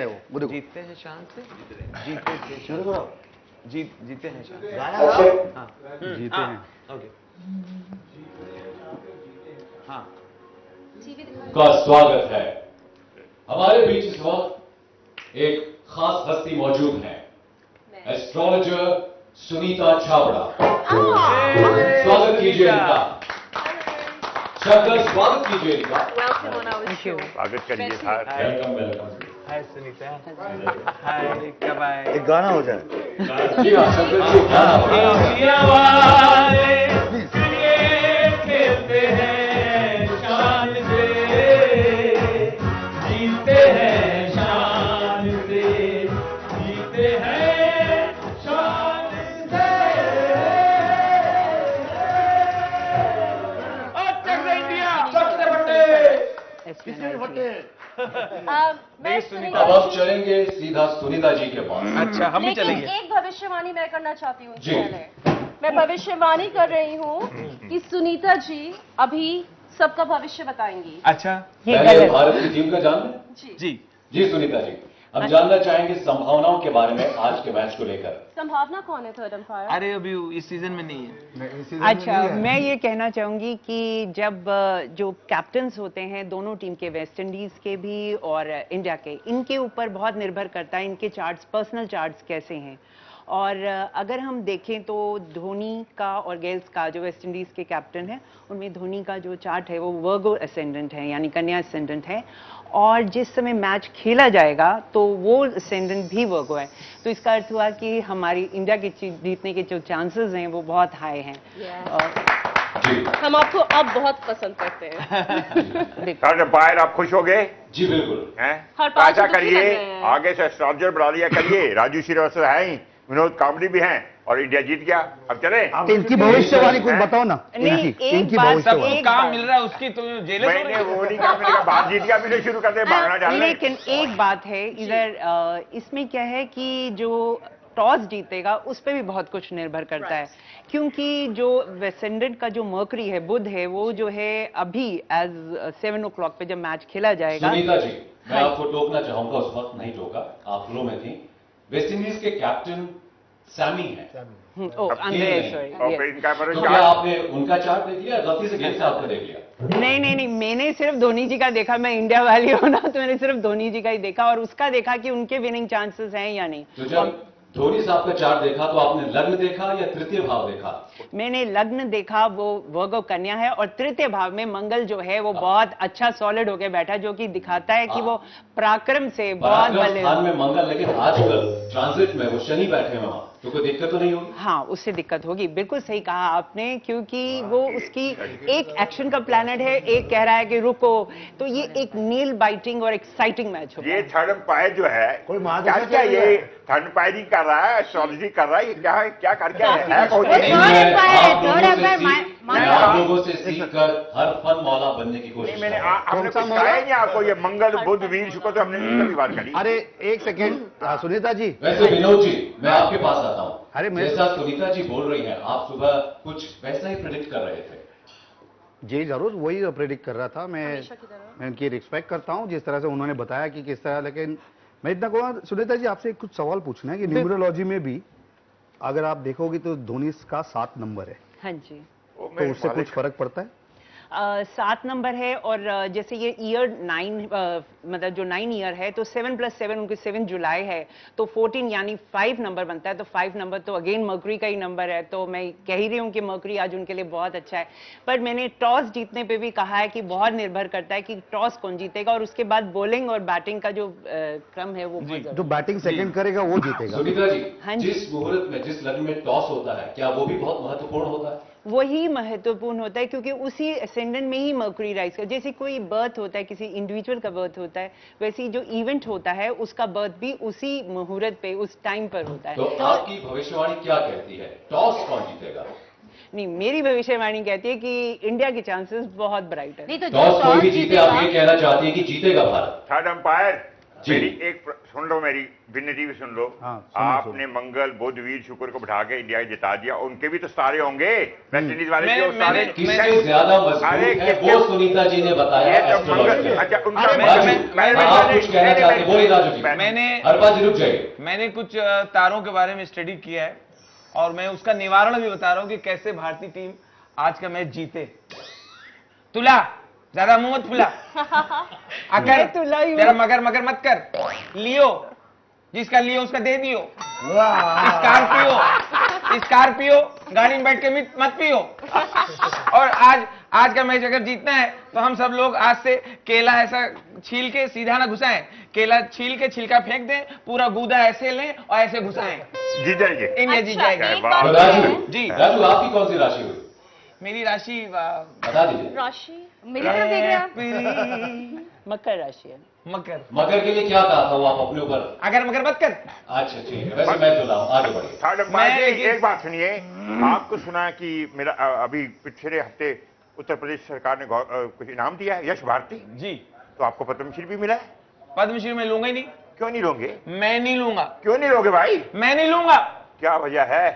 जीतते हैं वो देखो। जीतते हैं शान से, जीते थे जीते हैं शान। हाँ जीते हैं। ओके हाँ। का स्वागत है। हमारे बीच इस वक्त एक खास हस्ती मौजूद है, एस्ट्रोलॉजर सुनीता छाबड़ा। स्वागत कीजिए इनका, शब्द स्वागत कीजिए इनका। स्वागत करिए sir. Welcome welcome. Hi Sunita. Hi कब आए? एक गाना हो जाए। जी हाँ शब्द जी। खेलते हैं शान से, जीते हैं शान से, जीते हैं शान से। और चक दे इंडिया, चक दे बट्टे। मैं अब हम चलेंगे सीधा सुनीता जी के पास। अच्छा हम भी लेकिन चलेंगे। एक भविष्यवाणी मैं करना चाहती हूँ जी। पहले। मैं भविष्यवाणी कर रही हूँ कि सुनीता जी अभी सबका भविष्य बताएंगी। अच्छा पहले भारत की टीम का जान लें। जी जी सुनीता जी, हम जानना चाहेंगे संभावनाओं के बारे में आज के मैच को लेकर। संभावना कौन है थर्ड एम्पायर? अरे अभी इस सीजन में नहीं है। अच्छा मैं ये कहना चाहूंगी कि जब जो कैप्टन्स होते हैं दोनों टीम के, वेस्ट इंडीज के भी और इंडिया के, इनके ऊपर बहुत निर्भर करता है इनके चार्ट्स, पर्सनल चार्ट्स कैसे हैं। और अगर हम देखें तो धोनी का और गेल्स का, जो वेस्ट इंडीज के कैप्टन है, उनमें धोनी का जो चार्ट है वो वर्गो असेंडेंट है, यानी कन्या असेंडेंट है। और जिस समय मैच खेला जाएगा तो वो असेंडेंट भी वर्गो है। तो इसका अर्थ हुआ कि हमारी इंडिया के जीतने के जो चांसेस हैं वो बहुत हाई हैं। हम आपको अब बहुत पसंद करते हैं। थर्ड एम्पायर आप खुश हो गए? जी बिल्कुल। हैं? हर तो पाँच ऐसा तो दुखी लग करिए, रहे हैं। आगे से एस्ट्रोलॉजर बढ़ा लिया करिए। राजू श्रीवास्तव है ही, विनोद कामड़ी भी हैं और इंडिया जीत गया। अब चले। इनकी भविष्यवाणी कुछ बताओ ना। नहीं, इनकी बात- भविष्यवाणी। एक काम बात- मिल रहा है उसकी, तो जेल मैंने वो नहीं कहा, मैंने कहा बात जीत गया, फिर शुरू करते भागना डालने। लेकिन एक बात है इधर, इसमें क्या है कि जो टॉस जीतेगा उस पर भी बहुत कुछ निर्भर करता है, क्योंकि जो वेसेंडेंट का जो मर्करी है, बुध है, वो जो है अभी एज 7 o'clock पे जब मैच खेला जाएगा। सुनीता जी, मैं आपको टोकना चाहूंगा, उस वक्त नहीं टोका, आप फ्लो में थी। वेस्ट इंडीज के कैप्टन सैमी है। अंग्रेज, और सॉरी। फिर इनका पर तो क्या आपने उनका चार्ट देख लिया, गलती से गेल साहब का देख लिया? नहीं, मैंने सिर्फ धोनी जी का देखा। मैं इंडिया वाली हूँ ना, तो मैंने सिर्फ धोनी जी का ही देखा और उसका देखा कि उनके विनिंग चांसेस हैं या नहीं। तो जब धोनी साहब का चार्ट देखा तो आपने लग्न देखा या तृतीय भाव देखा? मैंने लग्न देखा, वो वर्गो कन्या है, और तृतीय भाव में मंगल जो है वो बहुत अच्छा सॉलिड होके बैठा, जो कि दिखाता है कि वो पराक्रम से बहुत पराक्रम बल। स्थान में मंगल, लेकिन आजकल ट्रांजिट में वो शनि बैठे हैं वहां, तो कोई दिक्कत तो नहीं होगी? हाँ, उससे दिक्कत होगी। बिल्कुल सही कहा आपने, क्योंकि वो उसकी एक एक्शन का प्लैनेट है, एक कह रहा है कि रुको, तो ये एक नेल बाइटिंग और एक्साइटिंग मैच होगा। ये थर्ड एम्पायर जो है, क्या ये थर्ड एम्पायरिंग कर रहा है, एस्ट्रोलॉजी कर रहा है, ये क्या कर क्या है कौन ये? मैं आप लोगों से सीख कर हर फन मौला बनने की कोशिश नहीं, मैंने कर रहा हूं। हमने कुछ कहा ही नहीं आपको। ये मंगल बुध वीर शुक्र तो हमने नहीं कभी बात करी। अरे एक सेकेंड सुनीता जी। वैसे विनोद जी, मैं आपके पास आता हूं। अरे मैं- जैसा सुनीता जी बोल रही हैं, आप सुबह कुछ वैसा ही प्रेडिक्ट कर रहे थे। जी जरूर, वही प्रेडिक्ट कर रहा था। मैं हमेशा की तरह। मैं उनकी रिस्पेक्ट करता हूँ जिस तरह से उन्होंने बताया कि किस तरह। लेकिन मैं इतना कहूँगा सुनीता जी, आपसे कुछ सवाल पूछना है कि न्यूमरोलॉजी में भी अगर आप देखोगे तो धोनी का 7 नंबर है, हाँ जी, तो उससे कुछ फर्क पड़ता है? 7 नंबर है, और जैसे ये ईयर 9, मतलब जो 9 ईयर है, तो 7 + 7 उनकी 7 जुलाई है, तो 14 यानी 5 नंबर बनता है। तो 5 नंबर तो अगेन मर्करी का ही नंबर है, तो मैं कह ही रही हूँ कि मर्करी आज उनके लिए बहुत अच्छा है। पर मैंने टॉस जीतने पे भी कहा है कि बहुत निर्भर करता है कि टॉस कौन जीतेगा, और उसके बाद बॉलिंग और बैटिंग का जो क्रम है वो बहुत जो बैटिंग सेकंड करेगा वो जीतेगा। सुनीता जी, हाँ जी। जिस मुहूर्त में, जिस लग्न में टॉस होता है, क्या वो भी बहुत महत्वपूर्ण होता है? वही महत्वपूर्ण होता है, क्योंकि उसी असेंडेंट में ही मर्करी राइज का, जैसे कोई बर्थ होता है, किसी इंडिविजुअल का बर्थ होता है, वैसे ही जो इवेंट होता है उसका बर्थ भी उसी मुहूर्त पे, उस टाइम पर होता है। तो आपकी भविष्यवाणी क्या कहती है, टॉस कौन जीतेगा? नहीं, मेरी भविष्यवाणी कहती है कि इंडिया के चांसेस बहुत ब्राइट है। नहीं तो टॉस कोई भी जीते, आप जीतेगा। ये कहना चाहती है कि जीतेगा भारत? थर्ड एम्पायर जी। मेरी सुन लो, मेरी विनती भी सुन लो। हाँ, सुनो, आपने मंगल बुध वीर शुक्र को बिठा के इंडिया जिता दिया, उनके भी तो सारे होंगे वेस्ट इंडीज वाले के, वो सारे किससे ज्यादा मजबूत है वो सुनीता जी ने बताया ये तो एस्ट्रोलॉजी मंगल, में। अच्छा उनका राजू, आप कुछ कहना चाहते हैं? बोलिए राजू जी। हरपा जी रुक जाइए। मैंने कुछ तारों के बारे में स्टडी किया है और मैं उसका निवारण भी बता रहा हूं कि कैसे भारतीय टीम आज का मैच जीते। तुला, ज्यादा मुंह मत फुला। अगर तुला ही हूं। तेरा मगर मगर मत कर। लियो, जिसका लियो उसका दे दियो। स्कॉर्पियो गाड़ी में बैठ के मत पियो। और आज का मैच अगर जीतना है तो हम सब लोग आज से केला ऐसा छील के सीधा ना घुसाएं, केला छील के छिलका फेंक दें, पूरा गूदा ऐसे लें और ऐसे घुसाएं। जीत जाएंगे। इंडिया जीत अच्छा, जाएगी। एक तो बात राजू है। जी। राजू आपकी कौन सी राशि हुई मेरी राशि बता दीजिए। राशि मेरी तरफ देख रहे हैं आप? मकर राशि है। मकर। मगर के लिए क्या कहा था वो आप अपने ऊपर? अगर मगर मत कर। अच्छा ठीक है, वैसे मैं तो लाऊं, आगे बढ़िए। थर्ड अंपायर एक बात सुनिए, आपको सुना कि मेरा अभी पिछले हफ्ते उत्तर प्रदेश सरकार ने कुछ इनाम दिया है, यश भारती जी। तो आपको पद्मश्री भी मिला है। पद्मश्री मैं लूंगा ही नहीं। क्यों नहीं लोगे? मैं नहीं लूंगा। क्यों नहीं लोगे भाई? मैं नहीं लूंगा। क्या वजह है?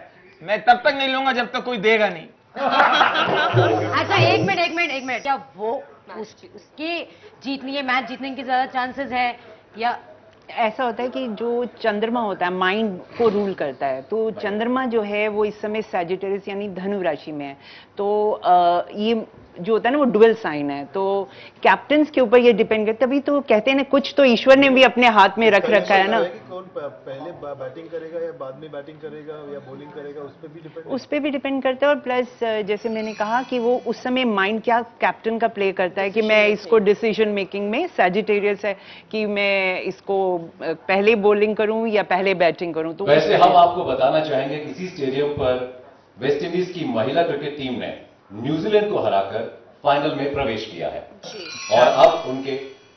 मैं तब तक नहीं लूंगा जब तक कोई देगा नहीं। अच्छा एक मिनट क्या वो उसके जीतनी है, मैच जीतने के ज्यादा चांसेस है या ऐसा होता है कि जो चंद्रमा होता है माइंड को रूल करता है, तो चंद्रमा जो है वो इस समय सैजिटेरियस यानी धनु राशि में है। तो ये जो होता है ना वो डुअल साइन है, तो कैप्टन्स के ऊपर ये डिपेंड करता है। तभी तो कहते हैं ना कुछ तो ईश्वर ने भी अपने हाथ में रख रखा है ना। कौन पहले बैटिंग करेगा या बाद में बैटिंग करेगा या बॉलिंग करेगा, उस पर भी डिपेंड करता है। और प्लस जैसे मैंने कहा कि वो उस समय माइंड क्या कैप्टन का प्ले करता है कि मैं इसको डिसीजन मेकिंग में सैजिटेरियस है कि मैं इसको पहले बॉलिंग करूं या पहले बैटिंग करूं। तो वैसे हम आपको बताना चाहेंगे कि इसी स्टेडियम पर वेस्ट इंडीज की महिला क्रिकेट टीम ने न्यूजीलैंड को हराकर फाइनल में प्रवेश किया है और अब उनकी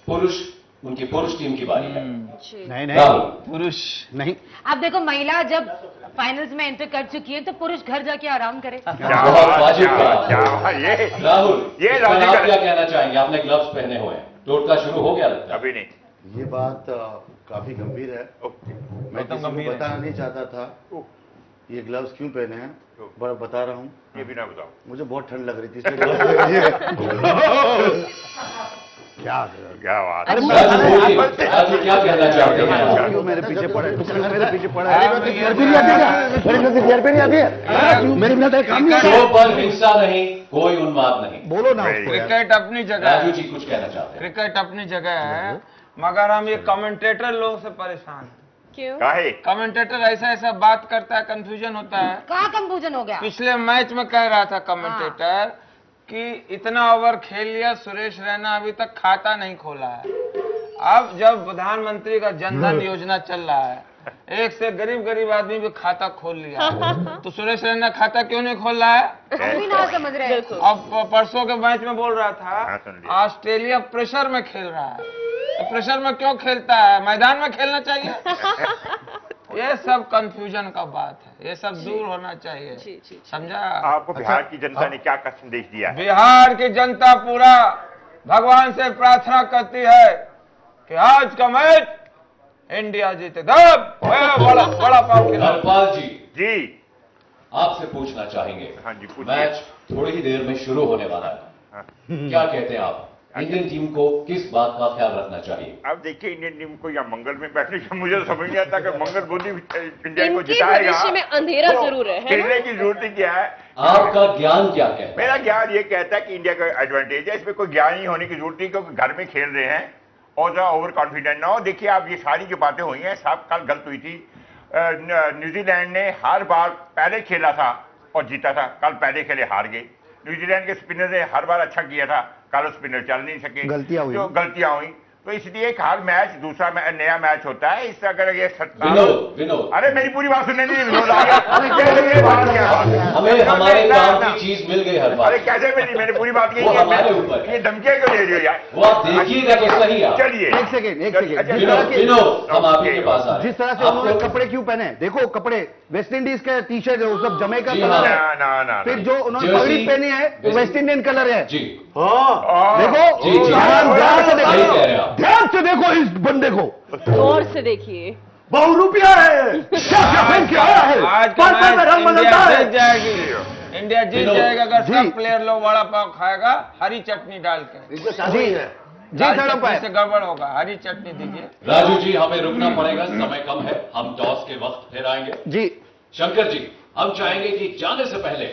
पुरुष टीम की बारी है। नहीं राहुल पुरुष नहीं, अब देखो महिला जब फाइनल्स में एंटर कर चुकी है तो पुरुष घर जाके आराम करे। बहुत वाजिब कहा। ये राहुल ये इस पर आप लॉजिकल क्या कहना चाहेंगे? आपने ग्लव्स पहने हुए हैं, टोटका शुरू हो गया लगता है। अभी नहीं। ये बात काफी गंभीर है। मैं किसी को बताना नहीं चाहता था ये ग्लव्स क्यों पहने हैं, पर बता रहा हूँ। ये भी ना बताओ। मुझे बहुत ठंड लग रही थी इसलिए gloves पहने हैं। क्या बात है। राजू बोलिए, राजू क्या कहना चाहते हैं? क्यों मेरे पीछे पड़ा है? मेरे पीछे पड़ा है। घर पे नहीं आती है। मेरे बिना तेरा काम नहीं शो पर हिंसा नहीं, कोई उन्माद नहीं। बोलो ना उसको यार। क्रिकेट अपनी जगह राजू है। जी कुछ कहना चाहते हैं? क्रिकेट अपनी जगह है, मगर हम ये कमेंटेटर लोग से परेशान हैं। क्यों? काहे? कमेंटेटर ऐसा बात करता है, कंफ्यूजन होता है। कहाँ कंफ्यूजन हो गया? पिछले मैच में कह रहा था कमेंटेटर कि इतना ओवर खेल लिया, सुरेश रैना अभी तक खाता नहीं खोला है। अब जब प्रधानमंत्री का जनधन योजना चल रहा है, एक से गरीब आदमी भी खाता खोल लिया है, तो सुरेश रैना खाता क्यों नहीं खोल रहा है? हम भी ना समझ रहे हैं। अब परसों के मैच में बोल रहा हाँ, था सुन लिया। ऑस्ट्रेलिया प्रेशर में खेल रहा है, तो प्रेशर में क्यों खेलता है? मैदान में खेलना चाहिए। ये सब कंफ्यूजन का बात है, ये सब दूर होना चाहिए। समझा? आपको बिहार की जनता ने क्या संदेश दिया है? बिहार की जनता पूरा भगवान से प्रार्थना करती है कि आज का मैच इंडिया जीते। बड़ा पाव खिला। हरपाल जी जी आपसे पूछना चाहेंगे, हाँ जी, पूछिए। मैच थोड़ी ही देर में शुरू होने वाला है, हाँ। क्या कहते हैं आप? इंडियन टीम को किस बात का ख्याल रखना चाहिए? अब देखिए इंडियन टीम को या मंगल में बैठने का मुझे समझ नहीं आता कि मंगल बुद्धि इंडिया को इनके जिताएगा। भविष्य में अंधेरा तो जरूर है ना? खेलने की जरूरत ही क्या है? आपका ज्ञान क्या कहता है? मेरा ज्ञान ये कहता है कि इंडिया का एडवांटेज है, इसमें कोई ज्ञान ही होने की जरूरत नहीं, क्योंकि घर में खेल रहे हैं और जरा ओवर कॉन्फिडेंट ना हो। देखिए आप ये सारी जो बातें हुई हैं सब कल गलत हुई थी। न्यूजीलैंड ने हर बार पहले खेला था और जीता था, कल पहले खेले हार गए। न्यूजीलैंड के स्पिनर ने हर बार अच्छा किया था, कल स्पिनर चल नहीं सके, गलतियां हुई। जो गलतियां हुई, तो इसलिए हर मैच दूसरा नया मैच होता है। इस अगर ये विनोद अरे मेरी पूरी बात सुनने नहीं, विनोद आ गया। ये बात क्या बात है? हमें हमारे काम की चीज मिल गई हर बार। अरे कैसे मिली? मैंने पूरी बात वो हमारे ऊपर है। ये धमकियां क्यों दे रही हो यार? वो आप देखिएगा कि सही आप। चलिए एक सेकेंड अच्छा, विनोद हम आपके के पास आ रहे हैं। जिस तरह से उन्होंने कपड़े क्यों पहने, देखो कपड़े वेस्ट इंडीज का टी शर्ट है, वो सब जमैका जी कलर हाँ। है। ना फिर जो उन्होंने जर्सी पगड़ी पहनी है वो वेस्ट इंडियन कलर है। जी देखो जी जी ध्यान से सही देखो। कह रहे हैं आप। ध्यान से देखो इस बंदे को, गौर से देखिए। बहुरूपिया है, क्या क्या फेंक के आया है, आज का पर्पल में मैच रंग बदलता इंडिया है। जीत जाएगी, इंडिया जीत जाएगा अगर सब प्लेयर लोग वड़ा पाव खाएगा हरी चटनी डाल के। जी है लाल चटनी से गड़बड़ होगा, हरी चटनी दीजिए। राजू जी, हमें रुकना पड़ेगा, समय कम है, हम टॉस के वक्त फिर आएंगे। जी शंकर जी, हम चाहेंगे कि जाने से पहले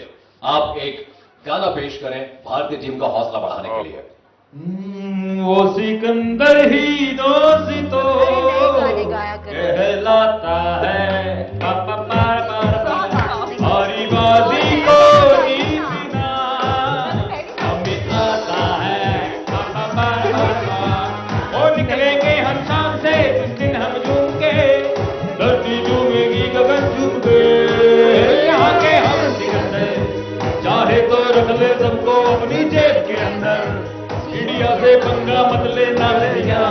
आप एक गाना पेश करें भारतीय टीम का हौसला बढ़ाने के लिए। वो सिकंदर ही दोस्तों गाने गाया करें। कहलाता है हरी बाजी को जीतना हमें आता है। और निकलेंगे हम शाम से जिस दिन हम झूम के, धरती झूमेगी गगन झूम के, यहाँ के हम सिकंदर चाहे तो रख ले सबको अपनी जेब के अंदर, इंडिया से पंगा मत लेना भैया।